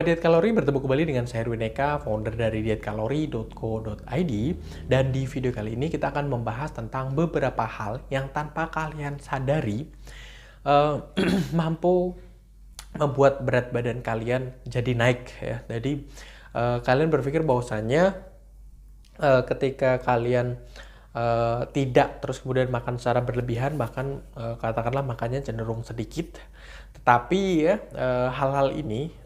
Diet Kalori bertemu kembali dengan saya Erwin Eka, founder dari dietkalori.co.id. Dan di video kali ini kita akan membahas tentang beberapa hal yang tanpa kalian sadari mampu membuat berat badan kalian jadi naik ya. Jadi kalian berpikir bahwasannya ketika kalian tidak terus kemudian makan secara berlebihan, bahkan katakanlah makannya cenderung sedikit, tetapi ya hal-hal ini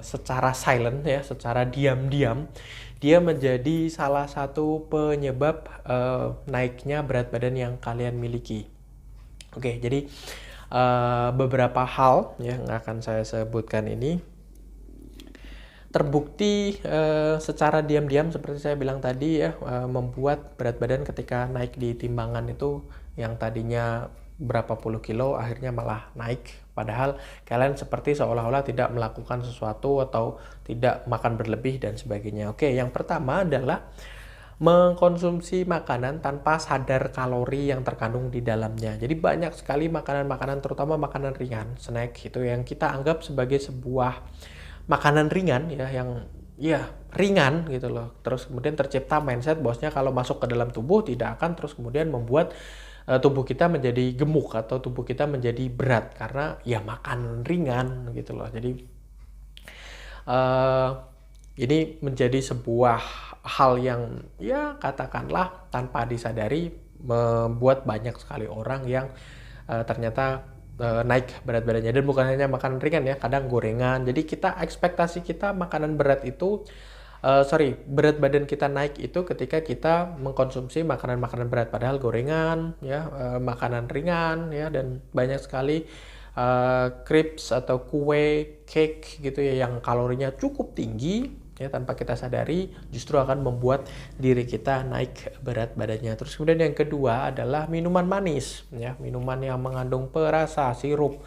secara silent ya, secara diam-diam dia menjadi salah satu penyebab naiknya berat badan yang kalian miliki. Oke, jadi beberapa hal yang akan saya sebutkan ini terbukti secara diam-diam seperti saya bilang tadi ya, membuat berat badan ketika naik di timbangan itu yang tadinya berapa puluh kilo akhirnya malah naik, padahal kalian seperti seolah-olah tidak melakukan sesuatu atau tidak makan berlebih dan sebagainya. Oke, yang pertama adalah mengkonsumsi makanan tanpa sadar kalori yang terkandung di dalamnya. Jadi banyak sekali makanan-makanan, terutama makanan ringan, snack itu yang kita anggap sebagai sebuah makanan ringan ya, yang ya ringan gitu loh. Terus kemudian tercipta mindset bahwasanya kalau masuk ke dalam tubuh tidak akan terus kemudian membuat tubuh kita menjadi gemuk atau tubuh kita menjadi berat karena ya makan ringan gitu loh. Jadi ini menjadi sebuah hal yang ya katakanlah tanpa disadari membuat banyak sekali orang yang ternyata naik berat badannya. Dan bukan hanya makanan ringan ya, kadang gorengan. Jadi ekspektasi kita makanan berat itu berat badan kita naik itu ketika kita mengkonsumsi makanan-makanan berat, padahal gorengan ya, makanan ringan ya, dan banyak sekali crepes atau kue, cake gitu ya yang kalorinya cukup tinggi ya, tanpa kita sadari justru akan membuat diri kita naik berat badannya. Terus kemudian yang kedua adalah minuman manis ya, minuman yang mengandung perasa, sirup,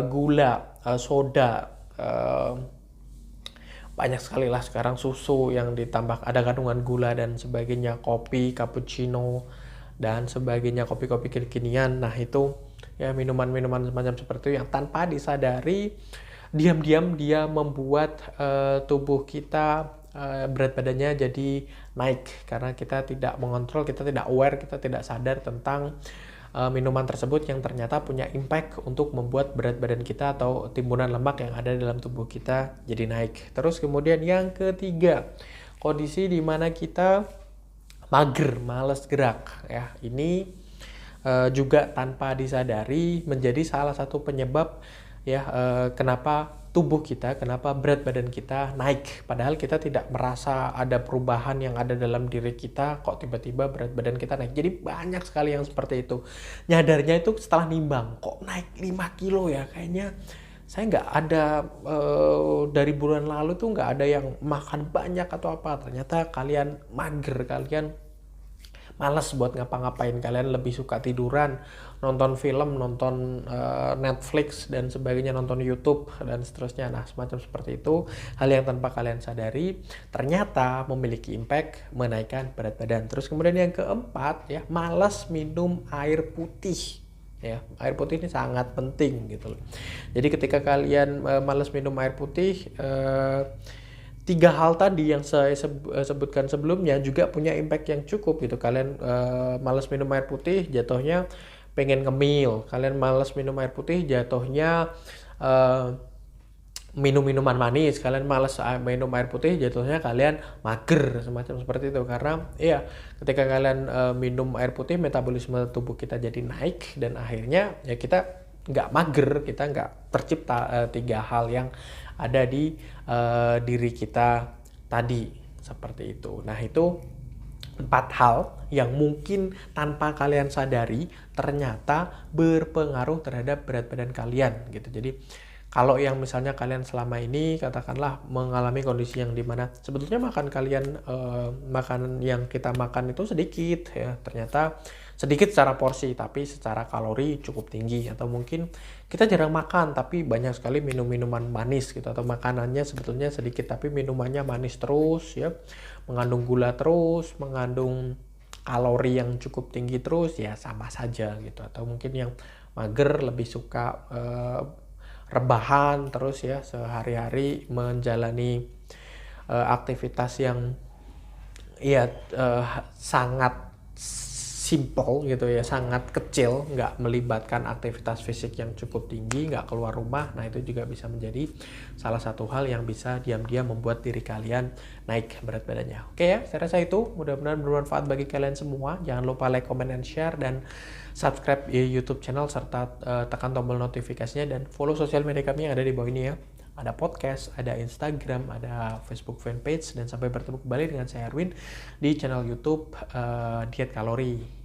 gula, soda, banyak sekali lah sekarang, susu yang ditambah ada kandungan gula dan sebagainya, kopi, cappuccino dan sebagainya, kopi-kopi kekinian. Nah itu ya minuman-minuman semacam seperti itu yang tanpa disadari diam-diam dia membuat tubuh kita berat badannya jadi naik karena kita tidak mengontrol, kita tidak aware, kita tidak sadar tentang minuman tersebut yang ternyata punya impact untuk membuat berat badan kita atau timbunan lemak yang ada dalam tubuh kita jadi naik. Terus kemudian yang ketiga, kondisi di mana kita mager, males gerak ya. Ini juga tanpa disadari menjadi salah satu penyebab ya kenapa berat badan kita naik, padahal kita tidak merasa ada perubahan yang ada dalam diri kita, kok tiba-tiba berat badan kita naik. Jadi banyak sekali yang seperti itu. Nyadarnya itu setelah nimbang, kok naik 5 kilo ya, kayaknya saya nggak ada dari bulan lalu tuh nggak ada yang makan banyak atau apa. Ternyata kalian mager, kalian malas buat ngapa-ngapain, kalian lebih suka tiduran, nonton film, nonton Netflix dan sebagainya, nonton YouTube dan seterusnya. Nah semacam seperti itu, hal yang tanpa kalian sadari ternyata memiliki impact menaikkan berat badan. Terus kemudian yang keempat ya, malas minum air putih ya. Air putih ini sangat penting gitu loh. Jadi ketika kalian malas minum air putih, tiga hal tadi yang saya sebutkan sebelumnya juga punya impact yang cukup gitu. Kalian malas minum air putih, jatuhnya pengen ngemil. Kalian malas minum air putih, jatuhnya minum minuman manis. Kalian malas minum air putih, jatuhnya kalian mager, semacam seperti itu. Karena ya ketika kalian minum air putih, metabolisme tubuh kita jadi naik dan akhirnya ya kita nggak mager, kita nggak tercipta tiga hal yang ada di diri kita tadi, seperti itu. Nah itu 4 hal yang mungkin tanpa kalian sadari ternyata berpengaruh terhadap berat badan kalian gitu. Jadi kalau yang misalnya kalian selama ini katakanlah mengalami kondisi yang dimana sebetulnya makanan yang kita makan itu sedikit ya, ternyata sedikit secara porsi tapi secara kalori cukup tinggi, atau mungkin kita jarang makan tapi banyak sekali minum minuman manis gitu, atau makanannya sebetulnya sedikit tapi minumannya manis terus ya, mengandung gula terus, mengandung kalori yang cukup tinggi terus, ya sama saja gitu. Atau mungkin yang mager lebih suka rebahan terus ya sehari-hari menjalani aktivitas yang ya sangat simple gitu ya, sangat kecil, nggak melibatkan aktivitas fisik yang cukup tinggi, nggak keluar rumah. Nah itu juga bisa menjadi salah satu hal yang bisa diam-diam membuat diri kalian naik berat badannya. Oke ya, saya rasa itu mudah-mudahan bermanfaat bagi kalian semua. Jangan lupa like, comment, and share, dan subscribe di YouTube channel, serta tekan tombol notifikasinya, dan follow sosial media kami yang ada di bawah ini ya. Ada podcast, ada Instagram, ada Facebook fanpage, dan sampai bertemu kembali dengan saya Erwin di channel YouTube Diet Kalori.